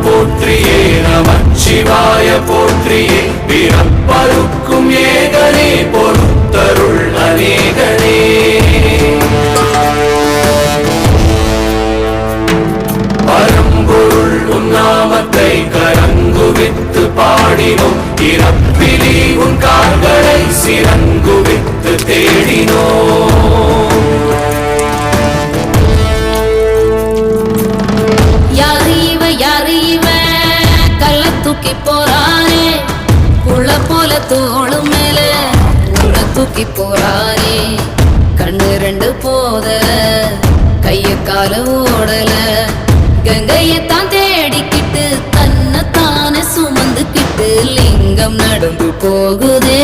போற்றியே நமச்சிவாய போற்றியே பிறப்பருக்கும் ஏகனே பொறுத்தருள் அநேகனே பரம்பொருள் உன்னாமத்தை கரங்குவித்து பாடினோம் இறப்பிலி உன் கால்களை சிறங்குவித்து தேடினோம் யாரு இவ கல்ல தூக்கி போறானே புள்ள போல தோளு மேல உள்ள தூக்கி போறானே கண்ணு ரெண்டு போதல கைய கால ஓடல கங்கையத்தான் தேடிக்கிட்டு தன்னைத்தானே சுமந்துக்கிட்டு லிங்கம் நடந்து போகுதே